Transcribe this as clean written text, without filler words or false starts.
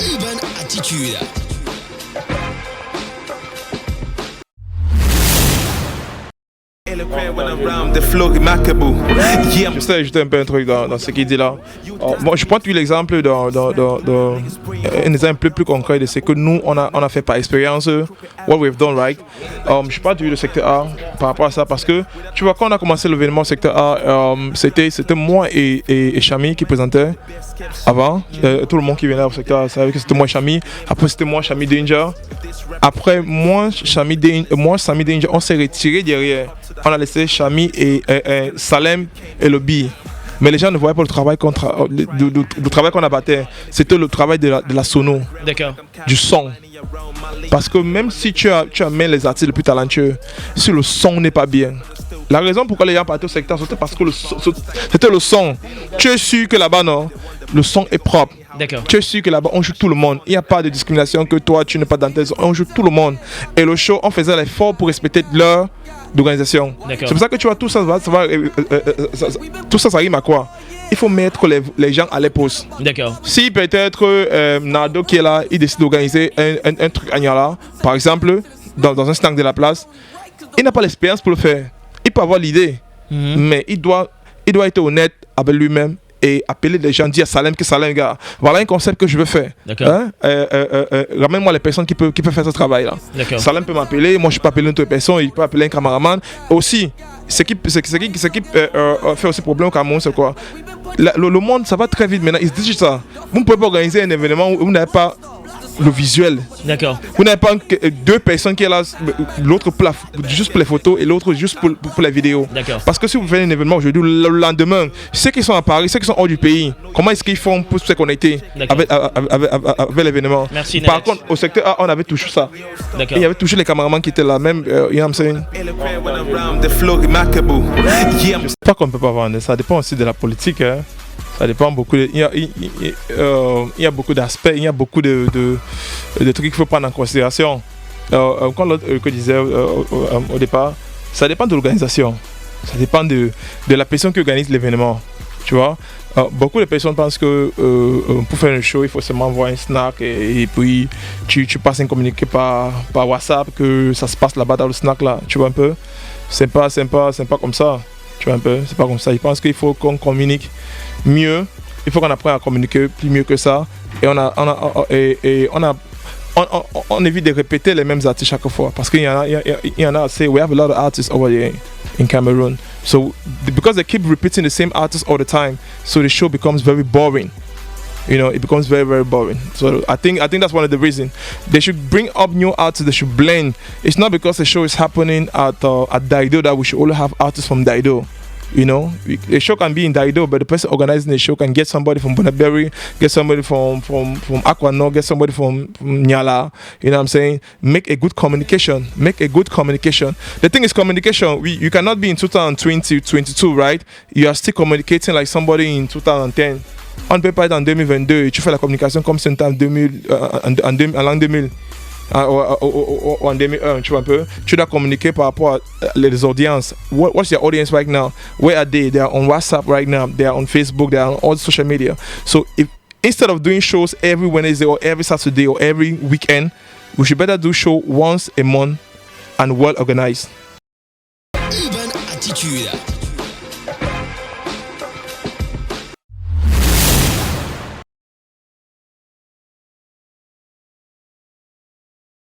Urban Attitude. J'essaie d'ajouter un peu un truc dans ce qu'il dit là. Bon, je prends l'exemple un exemple plus concret de ce que nous on a fait par expérience, what we've done, right. Je parle du secteur A par rapport à ça parce que tu vois, quand on a commencé l'événement secteur A, c'était moi et Chami qui présentaient avant. Tout le monde qui venait au secteur A savait que c'était moi et Chami. Après c'était moi, Chami Danger. Après moi, Sami Danger, on s'est retiré derrière. On a laissé Chami et Salem et le B. Mais les gens ne voyaient pas le travail le travail qu'on abattait. C'était le travail de la sono. D'accord. Du son. Parce que même si tu amènes les artistes les plus talentueux, si le son n'est pas bien, la raison pourquoi les gens partaient au secteur, c'était parce que c'était le son. Tu es sûr que là-bas, non, le son est propre. D'accord. Tu es sûr que là-bas, on joue tout le monde. Il n'y a pas de discrimination que toi, tu n'es pas dans tes zones. On joue tout le monde. Et le show, on faisait l'effort pour respecter l'heure d'organisation. C'est pour ça que tu vois, tout ça rime à quoi? Il faut mettre les gens à l'épouse. D'accord. Si peut-être Nado qui est là, il décide d'organiser un truc à Niala, par exemple, dans un stand de la place, il n'a pas l'expérience pour le faire. Il peut avoir l'idée, mais il doit être honnête avec lui-même et appeler les gens, dire à Salem que Salem, gars, voilà un concept que je veux faire. Hein? Ramène-moi les personnes qui peuvent faire ce travail-là. Salem peut m'appeler, moi je peux appeler une autre personne, il peut appeler un cameraman. Aussi, ce qui fait aussi problème au Cameroun, c'est quoi? Le monde, ça va très vite maintenant, il se dit ça. Vous ne pouvez pas organiser un événement où vous n'avez pas le visuel. D'accord. Vous n'avez pas deux personnes qui sont là, l'autre juste pour les photos et l'autre juste pour les vidéos. D'accord. Parce que si vous faites un événement aujourd'hui, le lendemain, ceux qui sont à Paris, ceux qui sont hors du pays, comment est-ce qu'ils font pour se connecter avec l'événement? Merci, Par contre, au secteur A, on avait toujours ça. D'accord. Il y avait toujours les caméramans qui étaient là, même, you know what I'm saying? Je sais pas qu'on ne peut pas vendre, ça dépend aussi de la politique. Hein. Ça dépend beaucoup. Il y a beaucoup d'aspects, il y a beaucoup de trucs qu'il faut prendre en considération. Comme l'autre que disait au départ, ça dépend de l'organisation. Ça dépend de la personne qui organise l'événement. Tu vois, beaucoup de personnes pensent que pour faire un show, il faut seulement envoyer un snack et puis tu passes un communiqué par WhatsApp que ça se passe là-bas dans le snack là. Tu vois un peu? C'est pas comme ça. Tu vois un peu? C'est pas comme ça. Je pense qu'il faut qu'on communique mieux. Il faut qu'on apprenne à communiquer plus mieux que ça. Et on évite de répéter les mêmes artistes chaque fois. Parce qu'il y en a assez. We have a lot of artists over here in Cameroon. So because they keep repeating the same artists all the time, so the show becomes very boring. You know, it becomes very, very boring. So I think that's one of the reasons. They should bring up new artists. They should blend. It's not because the show is happening at Daido that we should only have artists from Daido. You know, the show can be in Daido, but the person organizing the show can get somebody from Bonaberry, get somebody from Aquano, get somebody from Nyala. You know what I'm saying? Make a good communication. The thing is communication. You cannot be in 2020, 22, right? You are still communicating like somebody in 2010. On ne peut pas être en 2022 et tu fais la communication comme c'est en 2000, en l'an 2000. En 2001, tu vois un peu. Tu dois communiquer par rapport à les audiences. What's your audience right now? Where are they? They are on WhatsApp right now. They are on Facebook. They are on all social media. So instead of doing shows every Wednesday or every Saturday or every weekend, we should better do show once a month and well organized. Urban Attitude.